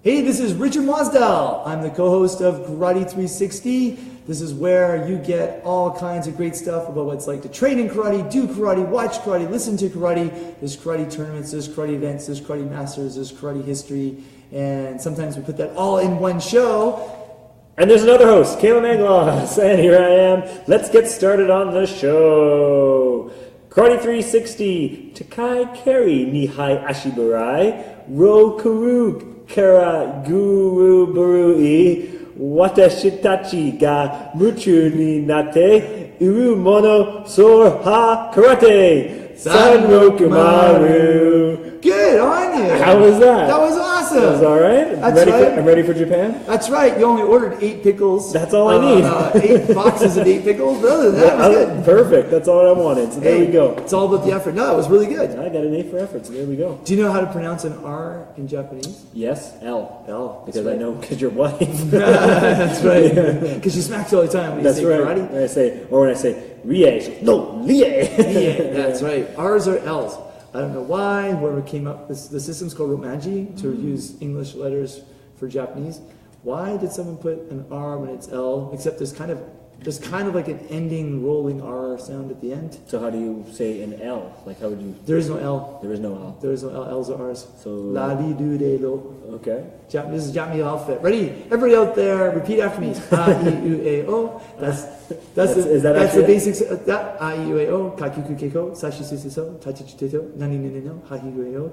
Hey, this is Richard Mosdell. I'm the co-host of Karate 360. This is where you get all kinds of great stuff about what it's like to train in karate, do karate, watch karate, listen to karate. There's karate tournaments, there's karate events, there's karate masters, there's karate history, and sometimes we put that all in one show. And there's another host, Kalan Anglos, and here I am. Let's get started on the show. Karate 360, Takai Keri Nihai Ashibarai, Ro Kuru Kara Guru Barui, Watashitachi ga Muchu ni Nate, Uru Mono Soha Karate, Sanrokumaru. Good on you. How was that? That was awesome. That was all right. I'm ready for Japan. That's right. You only ordered 8 pickles. That's all I need. 8 boxes of 8 pickles. But other than that, it was good. Perfect. That's all I wanted. So there we go. It's all about the effort. No, it was really good. I got an A for effort. So there we go. Do you know how to pronounce an R in Japanese? Yes, L. L. Because I know because your wife. That's right. Because she smacks you all the time when you say karate. When I say Rie, no, Lie. That's right. R's or L's. I don't know why. Whoever came up with the system's called Romanji to use English letters for Japanese. Why did someone put an R when it's L? Except there's kind of like an ending rolling R sound at the end. So how do you say an L? Like how would you? There is no L. There is no L. There is no L. L's or R's. So la di do de lo. Okay. This is Japanese alphabet. Ready? Everybody out there, repeat after me. A I U A O. That's the basics. That A I U A O. Kakiku keiko. Sashi susiso. Tachi chiteto. Nani nini no. Hahigu yo.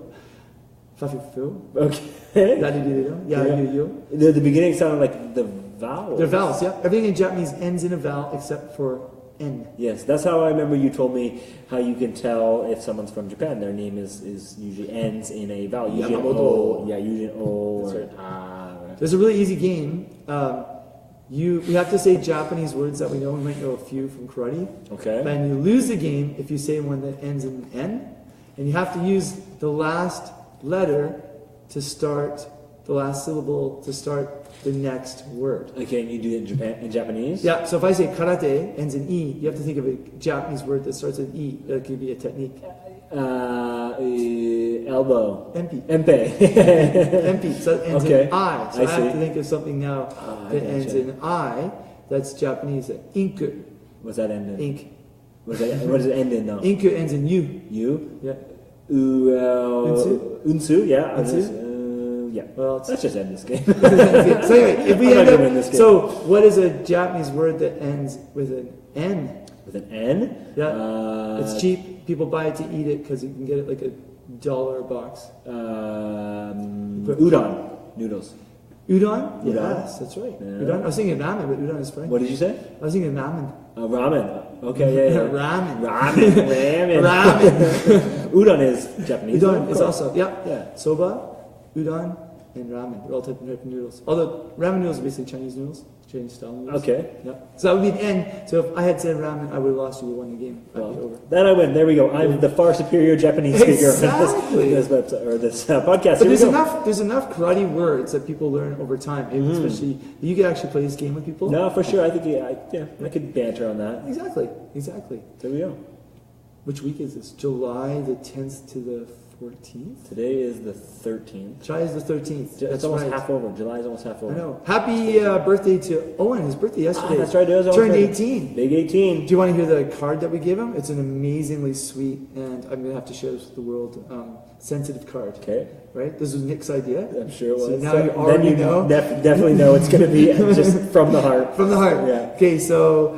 Fafifu. Okay. La di do de lo. Ya yu yo. The beginning sounded like the vowels. They're vowels. Yeah. Everything in Japanese ends in a vowel except for N. Yes, that's how I remember you told me how you can tell if someone's from Japan. Their name is usually ends in a vowel. Usually an O. Yeah, usually an O. That's right. There's a really easy game. We have to say Japanese words that we know. We might know a few from karate. Okay. And you lose the game if you say one that ends in N. And you have to use the last letter to start the last syllable to start the next word. Okay, and you do it in Japanese? Yeah, so if I say karate ends in E, you have to think of a Japanese word that starts with E. That could be a technique. Elbow. Empi. Empe. Empi. So it ends in I. So I have to think of something now that ends in I. That's Japanese. Inku. What's that end in? Ink. What does it end in now? Inku ends in U. U? Yeah. Unsu? Unsu, yeah. Unsu? Yeah. Well, let's just end this game. So anyway, if we end up, so what is a Japanese word that ends with an N? With an N? Yeah. It's cheap. People buy it to eat it because you can get it like $1 a box. Udon. Noodles. Udon? Yes, that's right. Yeah. Udon. I was thinking ramen, but udon is French. What did you say? I was thinking ramen. Ramen. Okay, yeah. Ramen. Udon is Japanese. Udon is also, yeah. Soba, udon, and ramen. They're all type of noodles. Although ramen noodles are basically Chinese noodles, Chinese style noodles. Okay. Yeah. So that would be the end. So if I had said ramen, I would have lost. You would have won the game. That'd be over. Then I win. There we go. I'm the far superior Japanese speaker on this podcast. But there's enough karate words that people learn over time. Especially, you could actually play this game with people. No, for sure. I think I could banter on that. Exactly. There we go. Which week is this? July the 10th to the 14th? Today is the 13th. July is the 13th. It's almost half over. July is almost half over. I know. Happy birthday to Owen. His birthday yesterday. That's right. Turned 18. Big 18. Do you want to hear the card that we gave him? It's an amazingly sweet, and I'm going to have to share this with the world, sensitive card. Okay. Right? This was Nick's idea. I'm sure it was. So now you already know. Definitely know it's going to be just from the heart. From the heart. Yeah. Okay, so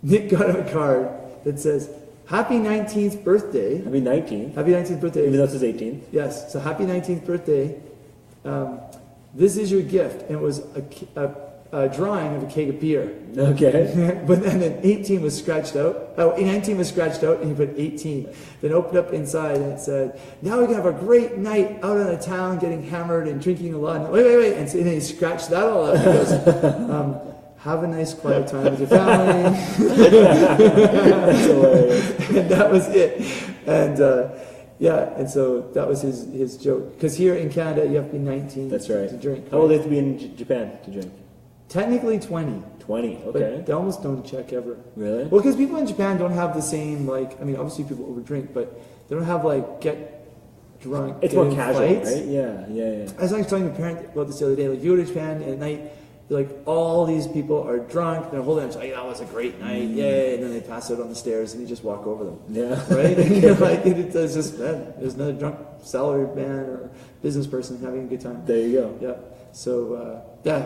Nick got him a card that says, Happy 19th birthday. Happy 19th. Happy 19th birthday. Even though it's his 18th. Yes. So happy 19th birthday. This is your gift. And it was a drawing of a keg of beer. Okay. But then 18 was scratched out. Oh, 19 was scratched out and he put 18. Then opened up inside and it said, now we can have a great night out on the town getting hammered and drinking a lot. And wait. And so then he scratched that all out. He goes, have a nice quiet time with your family. That's hilarious. And that was it. And and so that was his joke. Because here in Canada, you have to be 19 That's right. to drink. How old do you have to be in Japan to drink? Technically 20. 20, okay. But they almost don't check ever. Really? Well, because people in Japan don't have the same, obviously people overdrink, but they don't have, drunk. It's more get in casual, fights. right? Yeah. I was actually telling a parent about this the other day. Like, you go to Japan and at night, like all these people are drunk, they're holding hands, like, that was a great night, yay, and then they pass out on the stairs and you just walk over them. Yeah. Right? And you're like, it's just, man, there's another drunk salary man or business person having a good time. There you go. Yeah. So,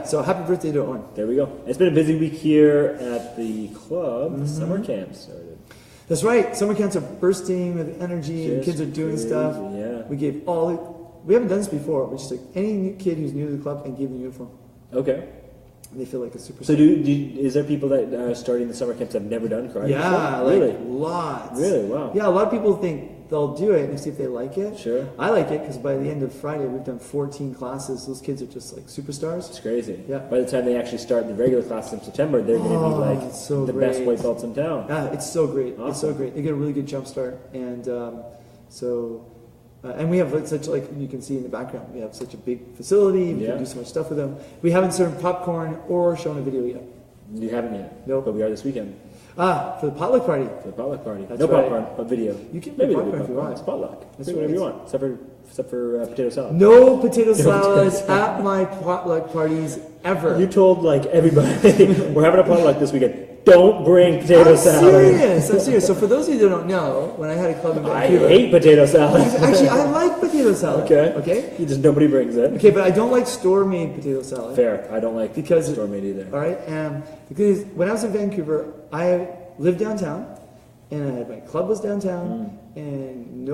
so happy birthday to Owen. There we go. It's been a busy week here at the club. Summer camp started. That's right. Summer camps are bursting with energy and kids are doing stuff. Yeah. We haven't done this before. We just took any new kid who's new to the club and gave them a uniform. Okay. They feel like a superstar. So is there people that are starting the summer camps that have never done karate Yeah, before? Really? Lots. Really? Wow. Yeah, a lot of people think they'll do it and see if they like it. Sure. I like it because by the end of Friday, we've done 14 classes. Those kids are just like superstars. It's crazy. Yeah. By the time they actually start the regular class in September, they're going to be like it's so the great. best white belts in town. Yeah, it's so great. Awesome. It's so great. They get a really good jump start. And and we have such, like you can see in the background, we have such a big facility. We can do so much stuff with them. We haven't served popcorn or shown a video yet. You haven't yet? Nope. But we are this weekend. For the potluck party. For the potluck party. That's no right. popcorn, but video. You can Maybe put there'll be popcorn if you want. It's potluck. That's Do whatever right. you want, except for potato salad. No potato salads at my potluck parties ever. You told like everybody, we're having a potluck this weekend. Don't bring potato salad. I'm serious. So for those of you that don't know, when I had a club in I Vancouver, hate potato salad. actually I like potato salad. Okay. You just nobody brings it. Okay, but I don't like store-made potato salad. Fair. I don't like Because store-made either. All right, because when I was in Vancouver, I lived downtown, and my club was downtown, and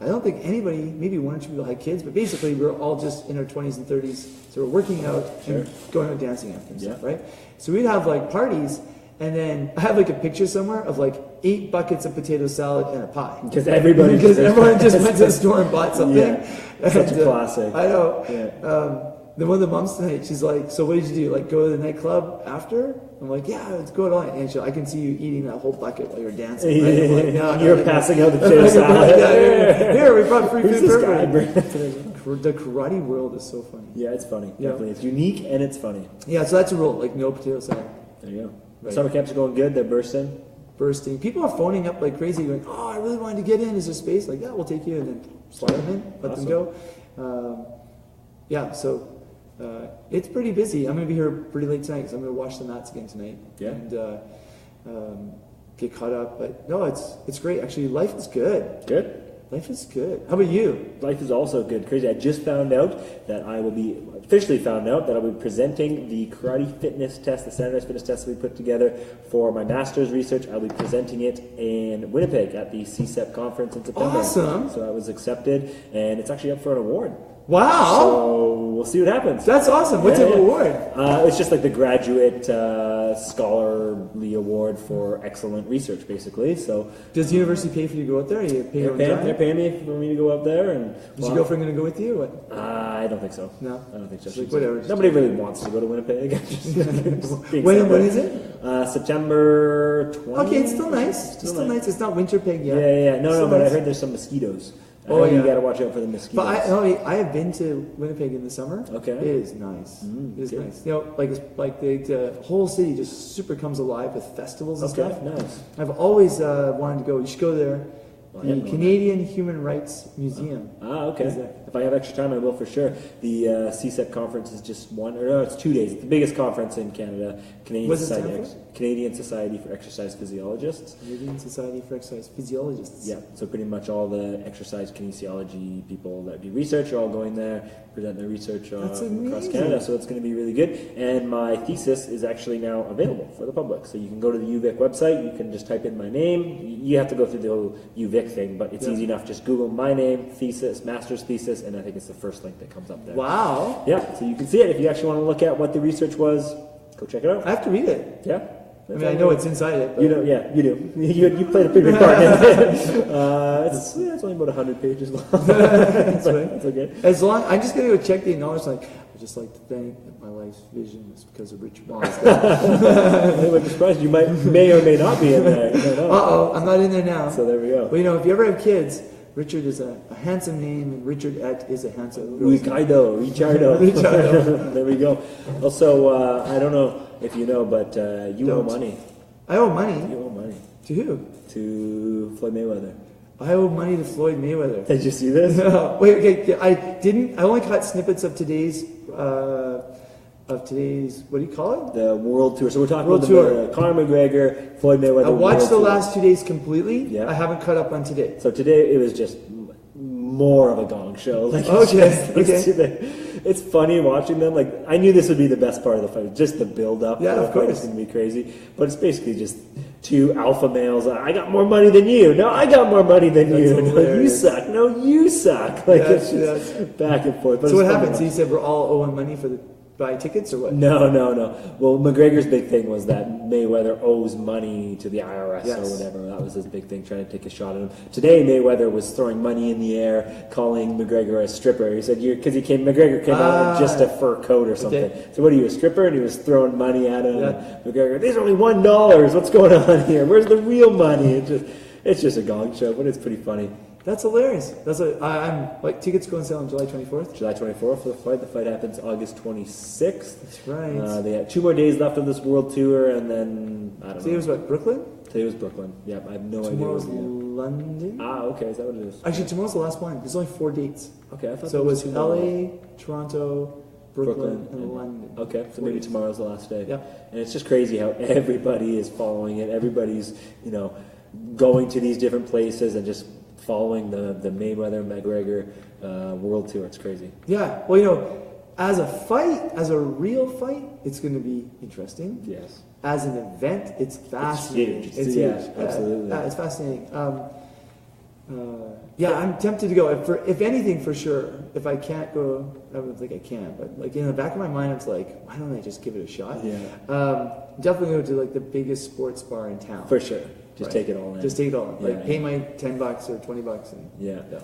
I don't think anybody, maybe one or two people had kids, but basically we were all just in our 20s and 30s, so we're working out and going out dancing after and stuff, right? So we'd have like parties, and then I have like a picture somewhere of like 8 buckets of potato salad and a pie. Because everyone just went to the store and bought something. Yeah, such a classic. I know. Yeah. Then one of the moms tonight, she's like, so what did you do? Like go to the nightclub after? I'm like, yeah, let's go to it. And I can see you eating that whole bucket while you're dancing. Right? I'm like, no, You're passing out the potato salad. Here, we brought free Who's food this for guy? everybody. The karate world is so funny. Yeah, it's funny. Yeah. Definitely. It's unique and it's funny. Yeah, so that's a rule, like no potato salad. There you go. Right. Summer camps are going good. They're bursting. People are phoning up like crazy, going, oh, I really wanted to get in. Is there space? Like, yeah, we'll take you, and then slide them in, let them go. So it's pretty busy. I'm going to be here pretty late tonight because I'm going to wash the mats again tonight. Yeah. And get caught up. But no, it's great. Actually, life is good. Good. Life is good. How about you? Life is also good. Crazy. I just found out that I will be officially found out that I'll be presenting the karate fitness test, the standardized fitness test that we put together for my master's research. I'll be presenting it in Winnipeg at the CSEP conference in September. Awesome. So I was accepted, and it's actually up for an award. Wow. So we'll see what happens. That's awesome. What type of award? It's just like the graduate scholarly award for excellent research, basically. So Does the university pay for you to go out there? Or you pay your own they're time? paying me for me to go up there. And Is your girlfriend going to go with you or what? I don't think so. No? I don't think so. She's like, whatever. Nobody really wants to go to Winnipeg. When is it? September 20th. Okay, it's still nice. It's still nice. It's not winter peg yet. Yeah. No, Still but I nice. heard there's some mosquitoes. You got to watch out for the mosquitoes. But I have been to Winnipeg in the summer. Okay. It is nice. It is good. nice. You know, like the whole city just super comes alive with festivals and stuff. Nice. I've always wanted to go. You should go there. I have The no Canadian Human Rights Museum. Okay. is there. If I have extra time, I will for sure. The CSEP conference is just it's 2 days. It's the biggest conference in Canada. What's it stand for? Canadian Society for Exercise Physiologists. Canadian Society for Exercise Physiologists. Yeah, so pretty much all the exercise kinesiology people that do research are all going there, present their research across Canada, so it's going to be really good. And my thesis is actually now available for the public. So you can go to the UVic website, you can just type in my name. You have to go through the whole UVic thing, but it's easy enough. Just Google my name, thesis, master's thesis, and I think it's the first link that comes up there. Wow. Yeah, so you can see it. If you actually want to look at what the research was, go check it out. I have to read it. Yeah. I mean, I know it's inside it. But You know, yeah, you do. You played a pretty big part in it. It's only about 100 pages long. That's right. That's okay. I'm just gonna go check the acknowledgement. Like, I'd just like to thank that my life's vision is because of Richard Mosdell. I would be surprised. You may or may not be in there. I'm not in there now. So there we go. Well, if you ever have kids, Richard is a handsome name, and Richard is a handsome girl. Ricciardo. Ricciardo. There we go. Also, I don't know if you know, but you owe money. I owe money. You owe money To who? to Floyd Mayweather. I owe money to Floyd Mayweather. Did you see this? No, wait, okay, I didn't. I only caught snippets of today's. What do you call it? The World Tour. So we're talking World about Tour. Conor McGregor, Floyd Mayweather. I watched the World Tour. last 2 days completely. Yeah. I haven't caught up on today. So today it was just more of a gong show. Like it's funny watching them. Like I knew this would be the best part of the fight, just the build up. Yeah, of course. It's going to be crazy, but it's basically just two alpha males. I got more money than you. No, I got more money than you. No, you suck. No, you suck. Like it's just back and forth. But so what happened? So you said we're all owing money for the buy tickets or what? No. Well, McGregor's big thing was that Mayweather owes money to the IRS or whatever. That was his big thing, trying to take a shot at him. Today, Mayweather was throwing money in the air, calling McGregor a stripper. He said, because McGregor came out in just a fur coat or something. Okay. So what are you, a stripper? And he was throwing money at him. Yeah. McGregor, these are only $1. What's going on here? Where's the real money? It's just a gong show, but it's pretty funny. That's hilarious. I'm like tickets go on sale on July 24th. July 24th for the fight. The fight happens August 26th. That's right. They had 2 more days left of this world tour, and then I don't know. Today was what, Brooklyn? Today was Brooklyn. Yep, I have no idea. Tomorrow's London. Okay, is that what it is? Actually, tomorrow's the last one. There's only 4 dates. Okay, I thought so it was LA, Toronto, Brooklyn, and London. Okay, so maybe tomorrow's the last day. Yeah. And it's just crazy how everybody is following it. Everybody's going to these different places and just following the Mayweather McGregor world tour. It's crazy. Yeah. Well, as a fight, as a real fight, it's going to be interesting. Yes. As an event, it's fascinating. It's huge. Absolutely. It's fascinating. I'm tempted to go. If anything, for sure. If I can't go, I don't think I can. But like in the back of my mind, it's like, why don't I just give it a shot? Yeah. Definitely go to like the biggest sports bar in town. For sure. Just take it all in. Just take it all in. Pay my $10 or $20 and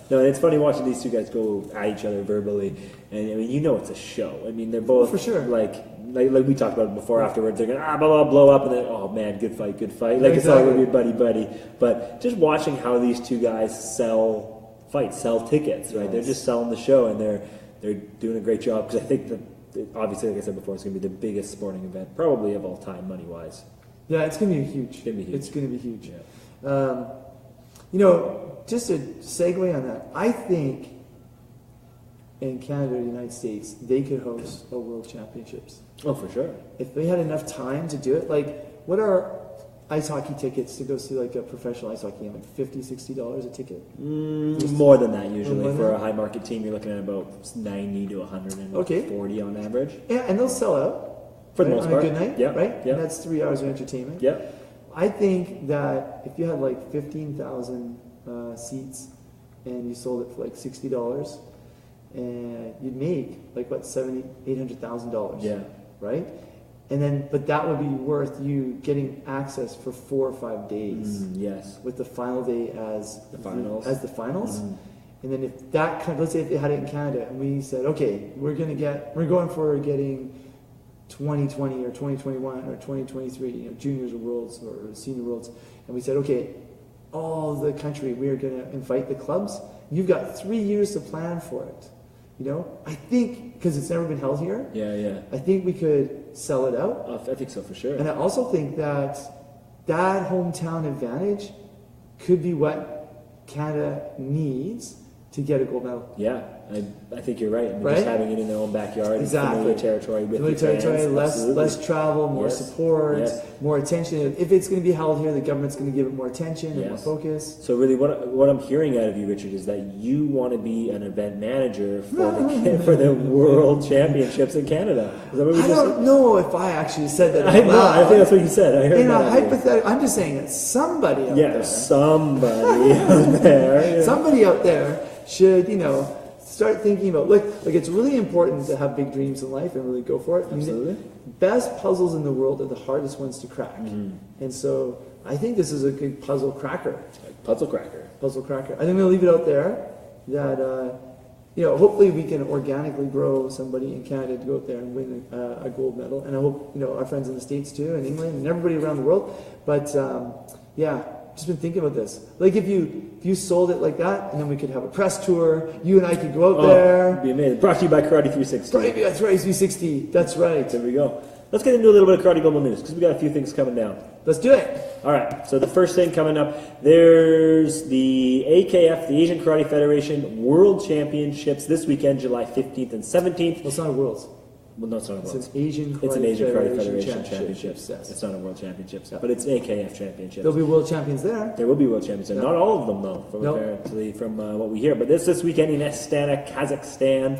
No, and it's funny watching these two guys go at each other verbally, and I mean, it's a show. I mean, they're both for sure. Like we talked about it before. Afterwards, they're gonna blah blah blow up, and then oh man, good fight. Like it's all gonna be buddy. But just watching how these two guys sell tickets, right? Yes. They're just selling the show, and they're doing a great job because I think that obviously, like I said before, it's gonna be the biggest sporting event probably of all time, money wise. Yeah, it's going to be huge. It's going to be huge. Yeah. Just a segue on that, I think in Canada or the United States, they could host a World Championships. Oh, for sure. If they had enough time to do it. Like, what are ice hockey tickets to go see like a professional ice hockey game? Like $50, $60 a ticket? More than that usually. For a high market team, you're looking at about 90 to 140 on average. Yeah, and they'll sell out. For the most part. On a good night, right? Yeah. And that's 3 hours of entertainment. Yeah. I think that if you had like 15,000 seats and you sold it for like $60, and you'd make like what, $800,000. Yeah. Right? And then, but that would be worth you getting access for 4 or 5 days. Yes. With the final day as the finals. And then if that let's say if they had it in Canada and we said, okay, we're going for getting 2020 or 2021 or 2023, juniors or worlds or senior worlds, and we said, okay, all the country, we are going to invite the clubs. You've got 3 years to plan for it. I think because it's never been held here. Yeah. I think we could sell it out. I think so for sure. And I also think that hometown advantage could be what Canada needs to get a gold medal. Yeah, I think you're right. I mean, just having it in their own backyard, familiar territory with the fans, less travel, more support, more attention. If it's going to be held here, the government's going to give it more attention and more focus. So really, what I'm hearing out of you, Richard, is that you want to be an event manager for the World Championships in Canada. Is that what we I don't know if I actually said that. I think that's what you said. I heard in that. A hypothetical, I'm just saying that somebody out there. Somebody out there. Somebody out there should, start thinking about, like it's really important to have big dreams in life and really go for it. Absolutely. Best puzzles in the world are the hardest ones to crack. And so I think this is a good puzzle cracker. Puzzle cracker. I think I'm going to leave it out there that, hopefully we can organically grow somebody in Canada to go out there and win a gold medal. And I hope, our friends in the States too, and England, and everybody around the world. But, just been thinking about this. Like if you sold it like that, and then we could have a press tour. You and I could go out there. It'd be amazing. Brought to you by Karate 360. That's right, 360. That's right. There we go. Let's get into a little bit of Karate Global News because we got a few things coming down. Let's do it. All right, so the first thing coming up, there's the AKF, the Asian Karate Federation World Championships this weekend, July 15th and 17th. Well, it's not a Worlds. Well, no, it's not a Worlds. It's an Asian Karate, It's an Asian Karate Federation Championships. Yes. It's not a World Championships, Yeah. but it's AKF Championships. There'll be world champions there. There will be World Championships. Yeah. Not all of them, though, from, Nope. apparently, from what we hear. But this weekend in Astana, Kazakhstan.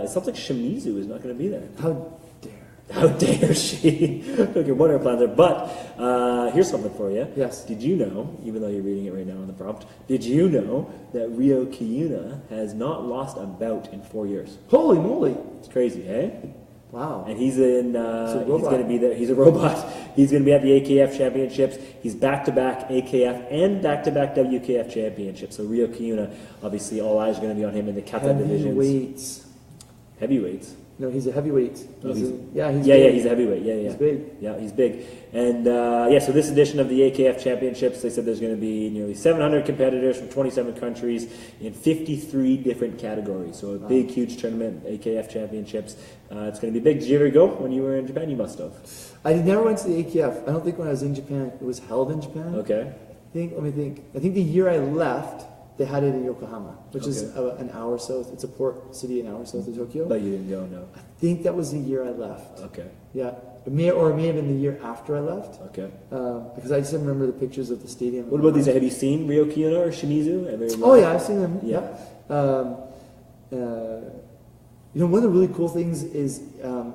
It sounds like Shimizu is not going to be there. How dare. How dare she? Okay, what are our plans there? But here's something for you. Yes. Did you know, even though you're reading it right now in the prompt, did you know that Ryo Kiyuna has not lost a bout in 4 years? Holy moly. It's crazy, eh? Wow. And he's in. a He's robot. going to be there. He's a robot. He's going to be at the AKF Championships. He's back-to-back AKF and back-to-back WKF Championships. So Ryo Kiyuna, obviously, all eyes are going to be on him in the kata divisions. Heavyweights. Heavyweights. No, he's a heavyweight. Oh, He's he's a heavyweight. Yeah. He's big. Yeah, he's big. And so this edition of the AKF Championships, they said there's going to be nearly 700 competitors from 27 countries in 53 different categories. So a big, huge tournament, AKF Championships. It's going to be big. Did you ever go when you were in Japan? You must have. I never went to the AKF. I don't think when I was in Japan, it was held in Japan. Okay. Let me think. I think the year I left, they had it in Yokohama, which is an hour south. It's a port city an hour south of Tokyo. But you didn't go, no. I think that was the year I left. Okay. Yeah. It may have been the year after I left. Okay. Because I just remember the pictures of the stadium. What about these? Have you seen Ryo Kiyuna or Shimizu? Oh yeah, I've seen them. Yeah. One of the really cool things is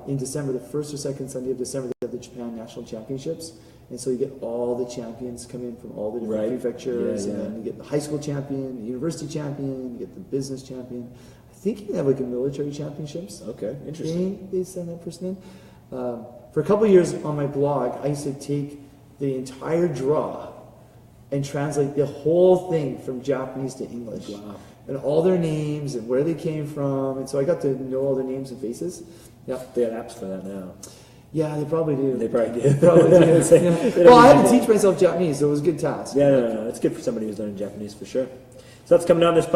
in December, the first or second Sunday of December, they have the Japan National Championships, and so you get all the champions come in from all the different prefectures, and then you get the high school champion, the university champion, you get the business champion. I think you can have like a military championships. Okay, interesting. They send that person in. For a couple of years on my blog, I used to take the entire draw and translate the whole thing from Japanese to English. Wow. And all their names and where they came from. And so I got to know all their names and faces. Yeah. They have apps for that now. Yeah, they probably do. They probably do. Probably do. Yeah. Well, I had to teach myself Japanese, so it was a good task. Yeah, no. It's good for somebody who's learning Japanese for sure. So that's coming down this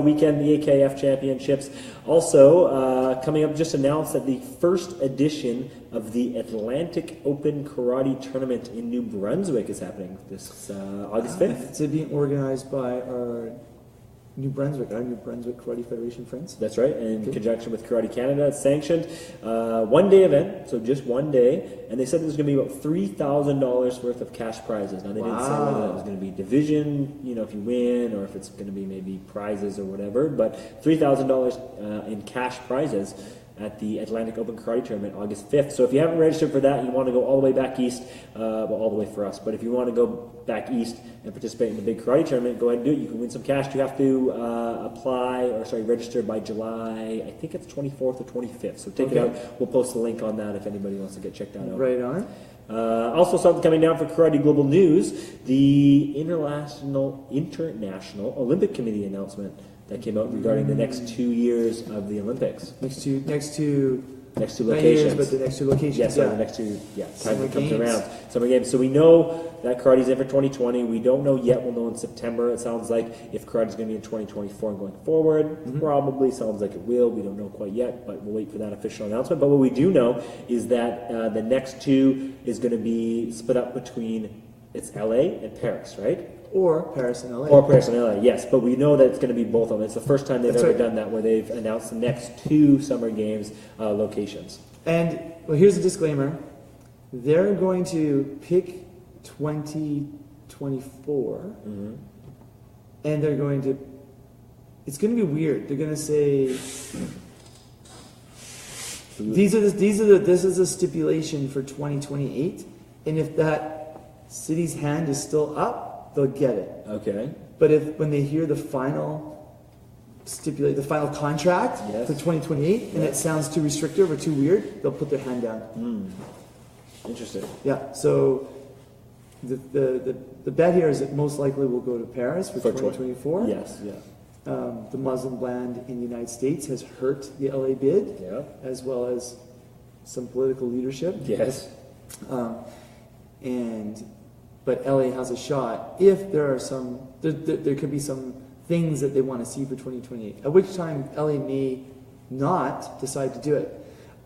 weekend, the AKF Championships. Also, coming up, just announced that the first edition of the Atlantic Open Karate Tournament in New Brunswick is happening this August 5th. It's being organized by our New Brunswick Karate Federation friends. That's right, in conjunction with Karate Canada. It's sanctioned. One-day event, so just one day. And they said there's going to be about $3,000 worth of cash prizes. Now, they didn't say whether that was going to be division, if you win, or if it's going to be maybe prizes or whatever. But $3,000 in cash prizes at the Atlantic Open Karate Tournament August 5th. So if you haven't registered for that, you want to go all the way back east, all the way for us. But if you want to go back east and participate in the big karate tournament, go ahead and do it. You can win some cash. You have to register by July, I think it's 24th or 25th. So take it out. We'll post the link on that if anybody wants to check that out. Right on. Also something coming down for Karate Global News, the International Olympic Committee announcement that came out regarding the next 2 years of the Olympics. Next two locations. Years, but the next two locations. Yes, the next two, time it comes games. around. Summer games. So we know that karate's in for 2020. We don't know yet. We'll know in September. It sounds like if karate's going to be in 2024 and going forward, probably sounds like it will. We don't know quite yet, but we'll wait for that official announcement. But what we do know is that the next two is going to be split up between, it's LA and Paris, right? Or Paris and LA. Or Paris and LA, yes. But we know that it's going to be both of them. It's the first time they've ever done that, where they've announced the next two Summer Games locations. And, well, here's a disclaimer. They're going to pick 2024, and they're going to, it's going to be weird. They're going to say, this is a stipulation for 2028, and if that city's hand is still up, they'll get it. Okay. But when they hear the final contract for 2028, and it sounds too restrictive or too weird, they'll put their hand down. Interesting. Yeah. So the bet here is that most likely we'll go to Paris for 2024. Yes. Yeah. The Muslim ban in the United States has hurt the LA bid, as well as some political leadership. Yes. But LA has a shot if there are there could be some things that they want to see for 2028, at which time LA may not decide to do it.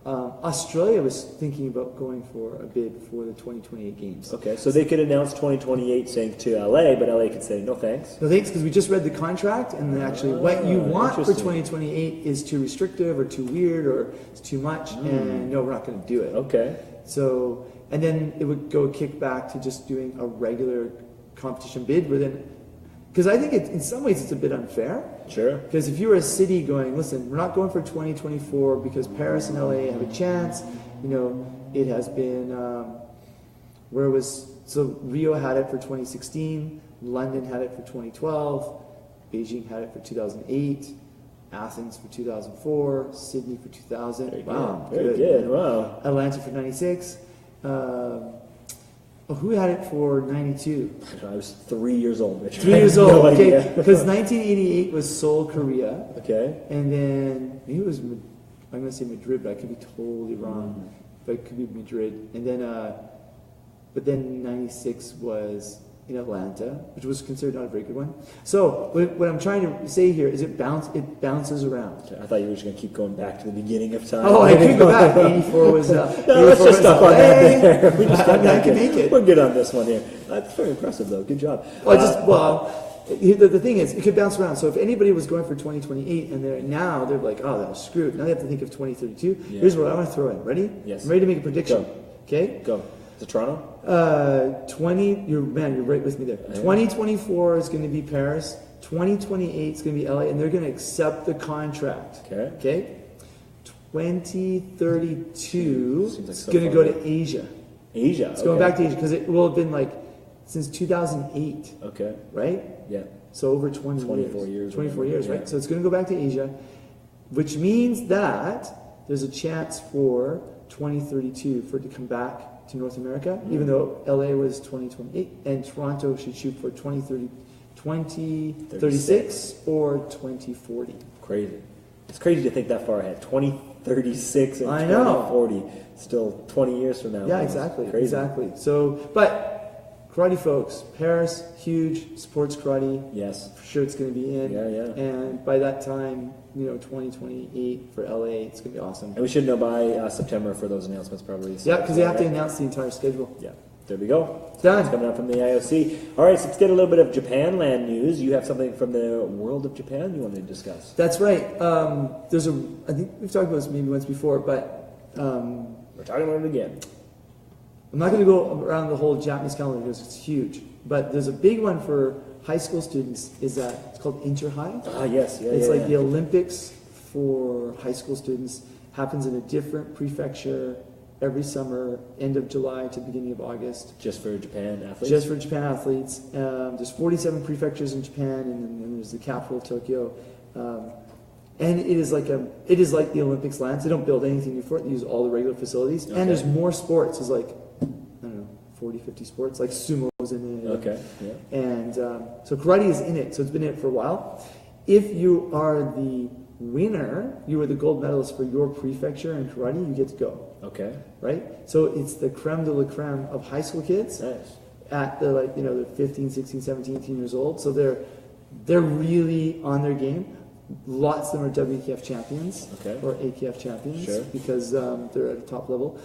Australia was thinking about going for a bid for the 2028 games. Okay, so they could announce 2028 saying to LA, but LA could say no thanks. No thanks, because we just read the contract, and actually what you want for interesting. 2028 is too restrictive or too weird or it's too much, and no, we're not going to do it. Okay. So, and then it would go kick back to just doing a regular competition bid within. Because I think in some ways it's a bit unfair. Sure. Because if you were a city going, listen, we're not going for 2024 because Paris and LA have a chance. You know, it has been, so Rio had it for 2016, London had it for 2012, Beijing had it for 2008, Athens for 2004, Sydney for 2000. Very wow. good. Very good. Wow. Atlanta for 96. Who had it for 92? I was 3 years old, Richard. 3 years I have old, no okay. idea. Because 1988 was Seoul, Korea. Okay. And then, maybe it was, I'm going to say Madrid, but I could be totally wrong. But it could be Madrid. And then, but then 96 was in Atlanta, which was considered not a very good one. So, what I'm trying to say here is it bounces around. I thought you were just going to keep going back to the beginning of time. Oh, I could go back. 84 was... No, let's just stop on that there. We just I mean, I can make it. We're good on this one here. That's very impressive, though. Good job. The thing is, it could bounce around. So if anybody was going for 2028 and they're like, oh, that was screwed. Now they have to think of 2032. Yeah. Here's what I want to throw in. Ready? Yes. I'm ready to make a prediction. Go. Okay? Go. Is it Toronto? 20, you're right with me there. 2024 is going to be Paris. 2028 is going to be LA, and they're going to accept the contract. Okay. Okay? 2032 Seems like is so going to far go away. to Asia. Asia. It's going back to Asia because it will have been like since 2008, Okay. right? Yeah. So over 24 years. 24 years, Yeah. right? So it's going to go back to Asia, which means that there's a chance for 2032 for it to come back to North America, even though LA was 2028, and Toronto should shoot for 2036 or 2040. Crazy. It's crazy to think that far ahead. 2036 and I know. 2040. Still 20 years from now. Yeah, It's exactly, crazy. exactly. So, but karate folks, Paris, huge sports karate. Yes. For sure, it's going to be in. Yeah, yeah. And by that time, 2028 for LA, it's going to be awesome. And we should know by September for those announcements, probably. Yeah, because they have to announce the entire schedule. Yeah. There we go. Done. It's coming out from the IOC. All right, so let's get a little bit of Japan land news. You have something from the world of Japan you wanted to discuss. That's right. I think we've talked about this maybe once before, but We're talking about it again. I'm not going to go around the whole Japanese calendar because it's huge. But there's a big one for high school students. It's called Inter-High. Ah, yes. Yeah, It's yeah, like yeah. the Olympics for high school students. Happens in a different prefecture every summer, end of July to beginning of August. Just for Japan athletes? Just for Japan athletes. There's 47 prefectures in Japan, and then there's the capital, Tokyo. And it is like the Olympics lands. They don't build anything new for it. They use all the regular facilities. Okay. And there's more sports. There's 40, 50 sports, like sumo's in it. Okay, yeah. And so karate is in it. So it's been in it for a while. If you are the winner, you are the gold medalist for your prefecture in karate, you get to go. Okay. Right? So it's the creme de la creme of high school kids Nice. at the they're 15, 16, 17, 18 years old. So they're really on their game. Lots of them are WKF champions Okay. or AKF champions Sure. because they're at a top level.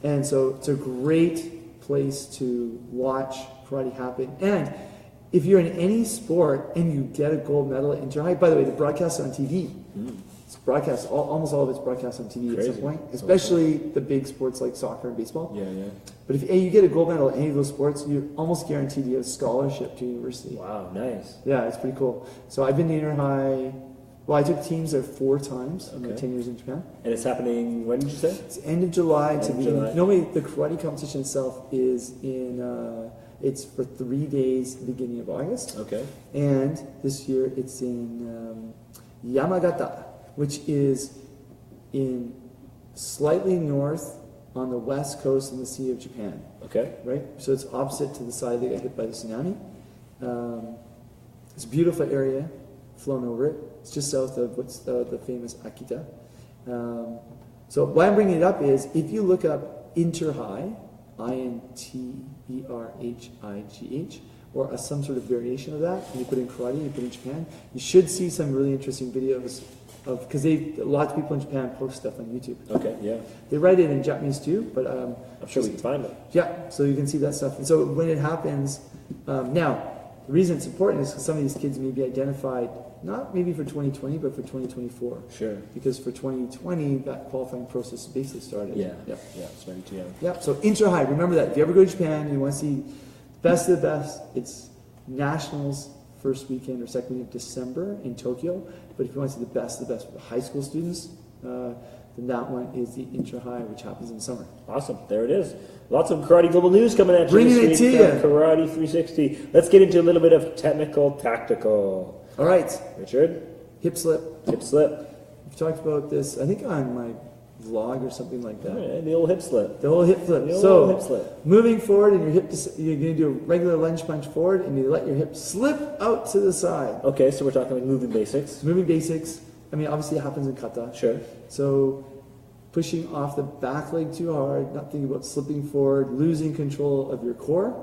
And so it's a great place to watch karate happen. And if you're in any sport and you get a gold medal at Inter-High, by the way, the broadcast on TV. It's broadcast, almost all of it's broadcast on TV at some Crazy. point, especially the big sports like soccer and baseball. Yeah, yeah. But if you get a gold medal at any of those sports, you're almost guaranteed you have a scholarship to university. Wow, nice. Yeah, it's pretty cool. So I've been to Inter-High. Well, I took teams there 4 times in my Okay. 10 years in Japan. And it's happening, when did you say? It's end of July End to of beginning. July. Normally, the karate competition itself is it's for 3 days, beginning of August. Okay. And this year it's in Yamagata, which is in slightly north on the west coast in the Sea of Japan. Okay. Right? So it's opposite to the side that got hit by the tsunami. It's a beautiful area, flown over it. It's just south of what's the famous Akita. So why I'm bringing it up is if you look up Inter-High, Interhigh, or some sort of variation of that, and you put in karate, you put in Japan, you should see some really interesting videos because lots of people in Japan post stuff on YouTube. Okay, yeah. They write it in Japanese too, but I'm sure we can find it. yeah, so you can see that stuff. And so when it happens, now the reason it's important is because some of these kids may be identified not maybe for 2020, but for 2024. Sure. Because for 2020, that qualifying process basically started. Yeah. Yep. Yeah, it's ready to go. Yep. So intra-high, remember that. If you ever go to Japan and you want to see best of the best, it's nationals first weekend or second week of December in Tokyo. But if you want to see the best of the best for the high school students, then that one is the intra-high, which happens in the summer. Awesome. There it is. Lots of Karate Global News coming at you Bringing this it week to from you. Karate 360. Let's get into a little bit of technical, tactical. All right. Richard? Hip slip. Hip slip. We've talked about this, I think, on my vlog or something like that. Yeah, the old hip slip. The whole hip flip. The old So, hip slip. moving forward, and you're going to do a regular lunge punch forward, and you let your hip slip out to the side. Okay, so we're talking like moving basics. Moving basics. I mean, obviously it happens in kata. Sure. So, pushing off the back leg too hard, not thinking about slipping forward, losing control of your core,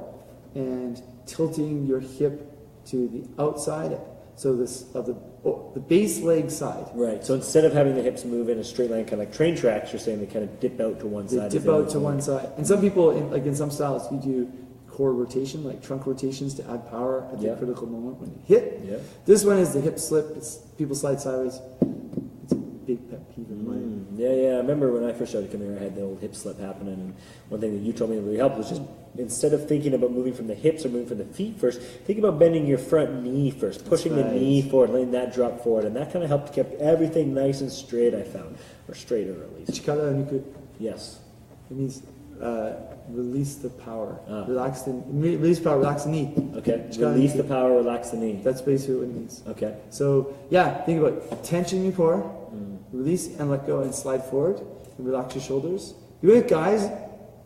and tilting your hip to the outside. So the base leg side. Right. So instead of having the hips move in a straight line, kind of like train tracks, you're saying they kind of dip out to one side. They dip out to one side. And some people, in some styles, you do core rotation, like trunk rotations to add power at the critical moment when you hit. Yeah. This one is the hip slip. It's people slide sideways. It's a big pet peeve of mine. Yeah. I remember when I first started coming here, I had the old hip slip happening. And one thing that you told me that really helped was just instead of thinking about moving from the hips or moving from the feet first, think about bending your front knee first, pushing the knee forward, letting that drop forward. And that kind of helped keep everything nice and straight, I found. Or straighter, at least. Chikara Nuku. Yes. It means release the power. Release power, relax the knee. Okay. Chikara Release nuku. the power, relax the knee. That's basically what it means. Okay. So, yeah, think about tension in your core, release and let go and slide forward, and relax your shoulders. You have guys,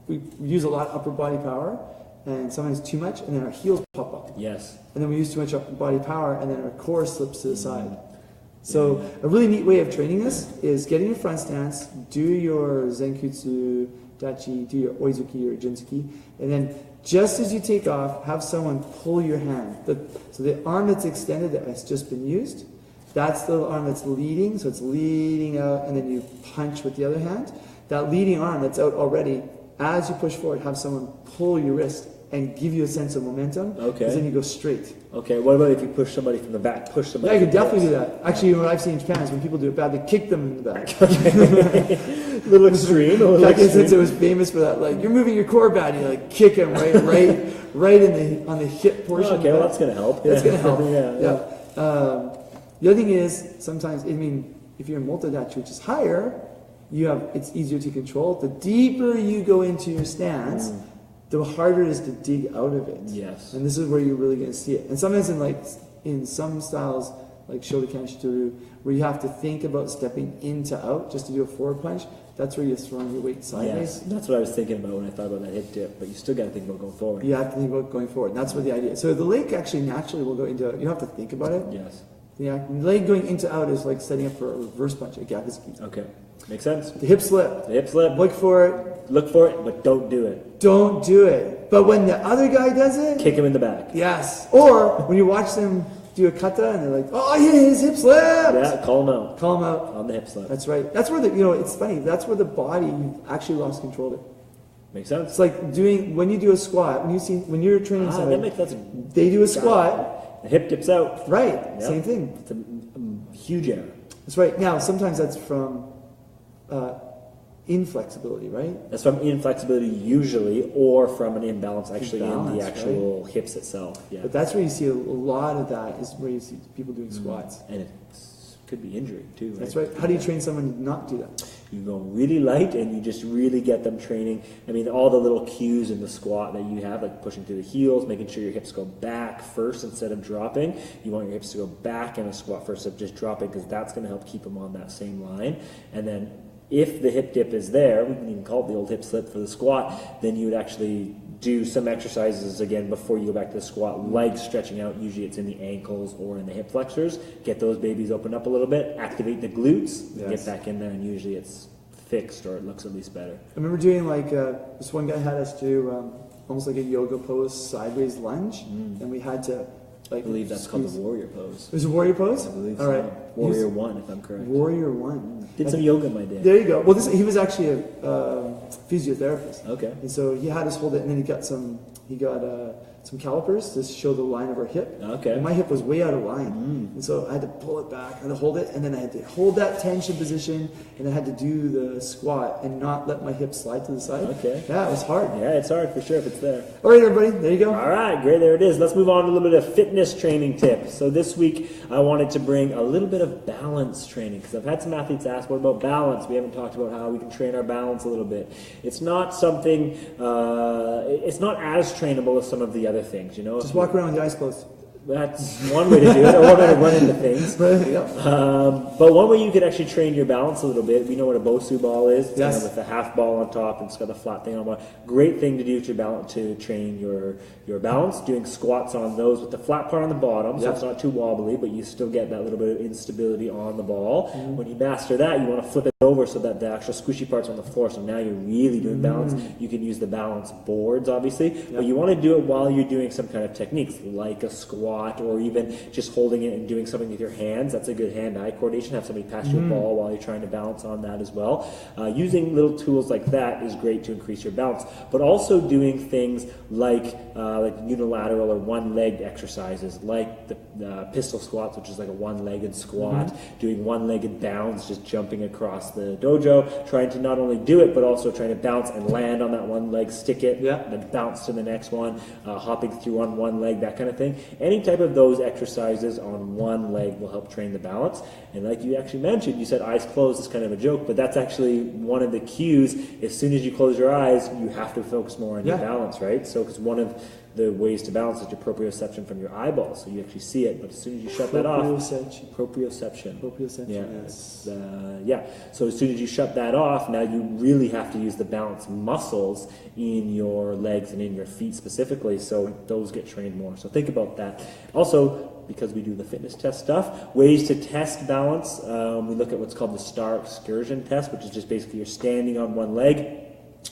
we use a lot of upper body power, and sometimes too much, and then our heels pop up. Yes. And then we use too much upper body power, and then our core slips to the side. So, a really neat way of training this is get in your front stance, do your Zenkutsu, Dachi, do your Oizuki or Jinzuki, and then just as you take off, have someone pull your hand. So the arm that's extended that has just been used, that's the arm that's leading, so it's leading out, and then you punch with the other hand. That leading arm that's out already, as you push forward, have someone pull your wrist and give you a sense of momentum, Okay. because then you go straight. Okay, what about if you push somebody from the back? Push somebody Yeah, you from can the definitely do hips? that. Actually, what I've seen in Japan is when people do it bad, they kick them in the back. A little extreme. A little Back in extreme. since it was famous for that, like you're moving your core bad, and you like kick them right on the hip portion. Okay, of well that. that's going to help. That's going to help. yeah. The other thing is sometimes, I mean, if you're in multi-dachi, which is higher, it's easier to control. The deeper you go into your stance, the harder it is to dig out of it. Yes. And this is where you're really going to see it. And sometimes in some styles, like Shotokan Shitoru, where you have to think about stepping in to out just to do a forward punch, that's where you're throwing your weight sideways. Yes, that's what I was thinking about when I thought about that hip dip, but you still got to think about going forward. You have to think about going forward. And that's what the idea is. So the leg actually naturally will go into, you don't have to think about it. Yes. The leg going into out is like setting up for a reverse punch, a gakuzuki. Okay. Makes sense. The hip slip. The hip slip. Look for it. Look for it, but don't do it. Don't do it. But when the other guy does it, Kick him in the back. yes. Or when you watch them do a kata and they're like, oh yeah, his hip slipped. Yeah, call him out. Call him out. On the hip slip. That's right. That's where it's funny. That's where the body, you've actually lost control of it. Makes sense. It's like when you do a squat, when you're training that somebody, makes sense. they do a squat. The hip dips out. Right. Yep. Same thing. It's a huge error. That's right. Now, sometimes that's from inflexibility, right? That's from inflexibility usually, or from an imbalance actually in Imbalance, the actual hips itself. Yeah. But that's where you see a lot of that is where you see people doing squats. And it could be injury too. Right? That's right. How do you train someone to not do that? You go really light and you just really get them training. I mean, all the little cues in the squat that you have, like pushing through the heels, making sure your hips go back first instead of dropping. You want your hips to go back in a squat first of just dropping, because that's going to help keep them on that same line. And then if the hip dip is there, we can even call it the old hip slip for the squat, then you would actually do some exercises again before you go back to the squat, like stretching out. Usually it's in the ankles or in the hip flexors. Get those babies open up a little bit, activate the glutes, Yes. get back in there, and usually it's fixed, or it looks at least better. I remember doing this one guy had us do almost like a yoga pose sideways lunge, and we had to I believe that's called the warrior pose. There's a warrior pose? I believe All so. right. Warrior one, if I'm correct. Warrior one. Did some yoga in my day. There you go. Well, he was actually a physiotherapist. Okay. And so he had us hold it, and then he got some calipers to show the line of our hip. Okay. And my hip was way out of line. And so I had to pull it back, I had to hold it, and then I had to hold that tension position, and I had to do the squat and not let my hip slide to the side. Okay. Yeah, it was hard. Yeah, it's hard for sure if it's there. All right, everybody, there you go. All right, great, there it is. Let's move on to a little bit of fitness training tips. So this week, I wanted to bring a little bit of balance training, because I've had some athletes ask, what about balance? We haven't talked about how we can train our balance a little bit. It's not something, it's not as trainable as some of the other things, you know? Just walk around with your eyes closed. That's one way to do it, or one way to run into things. Yeah. But one way you could actually train your balance a little bit, we know what a Bosu ball is. It's Yes. kind of with the half ball on top, and it's got the flat thing on one. Great thing to do to train your balance, doing squats on those with the flat part on the bottom, so Yep. it's not too wobbly, but you still get that little bit of instability on the ball. When you master that, you want to flip it over so that the actual squishy part's on the floor, so now you're really doing balance. You can use the balance boards, obviously, but you want to do it while you're doing some kind of techniques, like a squat, or even just holding it and doing something with your hands. That's a good hand-eye coordination. Have somebody pass you a ball while you're trying to balance on that as well. Using little tools like that is great to increase your balance, but also doing things like unilateral or one-legged exercises, like the pistol squats, which is like a one-legged squat, doing one-legged bounds, just jumping across the dojo, trying to not only do it, but also trying to bounce and land on that one leg, stick it, then bounce to the next one, hopping through on one leg, that kind of thing. Any type of those exercises on one leg will help train the balance. And like you actually mentioned, you said eyes closed is kind of a joke, but that's actually one of the cues. As soon as you close your eyes, you have to focus more on your balance, right? So because one of the ways to balance is your proprioception from your eyeballs, so you actually see it, but as soon as you shut that off, proprioception. So as soon as you shut that off, now you really have to use the balance muscles in your legs and in your feet specifically, so those get trained more. So think about that. Also, because we do the fitness test stuff, ways to test balance, we look at what's called the star excursion test, which is just basically you're standing on one leg.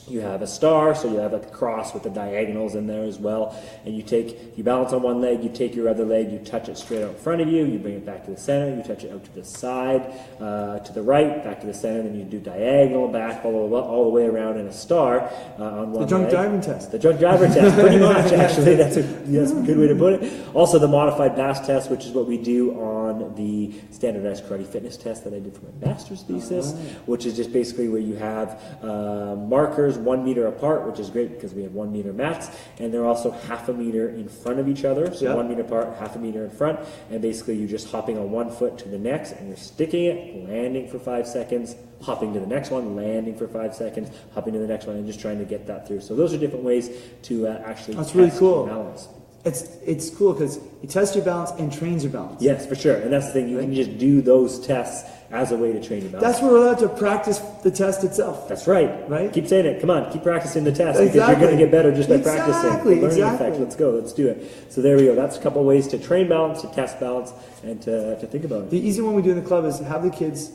You have a star, so you have like a cross with the diagonals in there as well, and you balance on one leg, you take your other leg, you touch it straight out in front of you, you bring it back to the center, you touch it out to the side, to the right, back to the center, then you do diagonal, back, all the way around in a star on one leg. The drunk driving test. The drunk driver test, pretty much, actually. That's a good way to put it. Also, the modified BASS test, which is what we do on the standardized karate fitness test that I did for my master's thesis, which is just basically where you have markers 1 meter apart, which is great because we have 1 meter mats, and they're also half a meter in front of each other, so 1 meter apart, half a meter in front, and basically you're just hopping on one foot to the next, and you're sticking it, landing for 5 seconds, hopping to the next one, landing for 5 seconds, hopping to the next one, and just trying to get that through. So those are different ways to actually test really cool. your balance. It's cool because it tests your balance and trains your balance. Yes, for sure. And that's the thing. You can just do those tests as a way to train your balance. That's where we're allowed to practice the test itself. That's right. Right? Keep saying it. Come on. Keep practicing the test because you're going to get better just by practicing. Learning effect. Let's go. Let's do it. So there we go. That's a couple of ways to train balance, to test balance, and to think about it. The easy one we do in the club is have the kids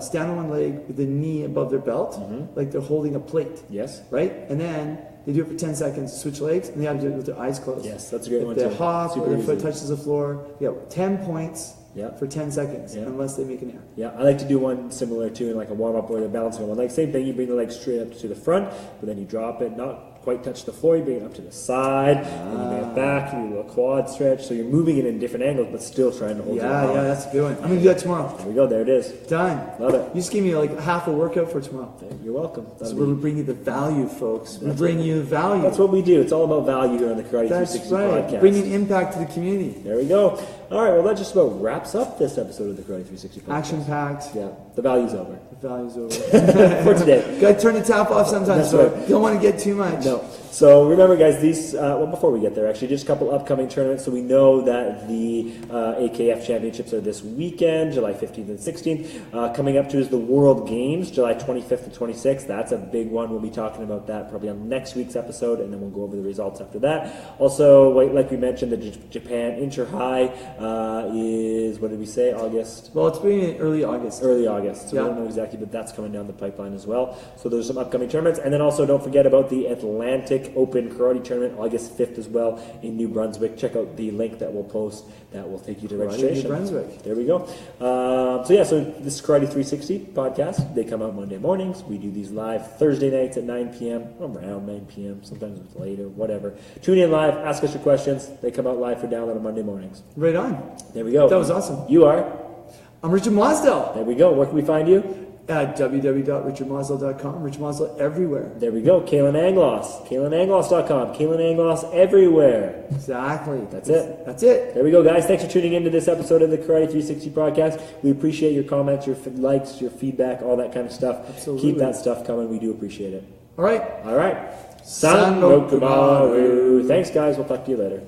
stand on one leg with the knee above their belt, like they're holding a plate. Yes. Right? And then they do it for 10 seconds, switch legs, and they have to do it with their eyes closed. Yes, that's a great one too. If they hop Super or their easy. foot touches the floor, 10 points for 10 seconds, unless they make an error. Yeah, I like to do one similar to in like a warm-up where they're balancing on one leg. Same thing, you bring the leg straight up to the front, but then you drop it, not quite touch the floor, you bring it up to the side, and you bring it back, you do a little quad stretch, so you're moving it in different angles, but still trying to hold it on. Yeah, that's a good one. I'm going to do that tomorrow. There we go, there it is. Done. Love it. You just gave me like half a workout for tomorrow. You're welcome. That's where we bring you the value, folks. We bring you value. That's what we do. It's all about value here on the Karate 360 podcast. Bringing impact to the community. There we go. All right, well, that just about wraps up this episode of the Karate 360 podcast. Action-packed. Yeah, the value's over. The value's over. For today. Got to turn the tap off sometimes, That's so right. don't want to get too much. No. So remember, guys, these, before we get there, actually, just a couple upcoming tournaments. So we know that the AKF Championships are this weekend, July 15th and 16th. Coming up to is the World Games, July 25th and 26th. That's a big one. We'll be talking about that probably on next week's episode, and then we'll go over the results after that. Also, like we mentioned, the Japan Inter-High is, what did we say, August? Well, it's being early August. Early August. So we don't know exactly, but that's coming down the pipeline as well. So there's some upcoming tournaments. And then also don't forget about the Atlantic Open Karate Tournament, August 5th as well in New Brunswick. Check out the link that we'll post. That will take you to registration. New Brunswick. There we go. So this is Karate 360 podcast. They come out Monday mornings. We do these live Thursday nights at 9 p.m., around 9 p.m., sometimes it's later, whatever. Tune in live, ask us your questions. They come out live for download on Monday mornings. Right on. There we go. That was awesome. You are? I'm Richard Mosdell. There we go. Where can we find you? At www.richardmosdell.com. Richard Mosdell everywhere. There we go. Kalan Anglos. KalanAnglos.com. Kalan Anglos everywhere. Exactly. That's it. That's it. There we go, guys. Thanks for tuning into this episode of the Karate 360 podcast. We appreciate your comments, your likes, your feedback, all that kind of stuff. Absolutely. Keep that stuff coming. We do appreciate it. All right. All right. San Rokumaru. Thanks, guys. We'll talk to you later.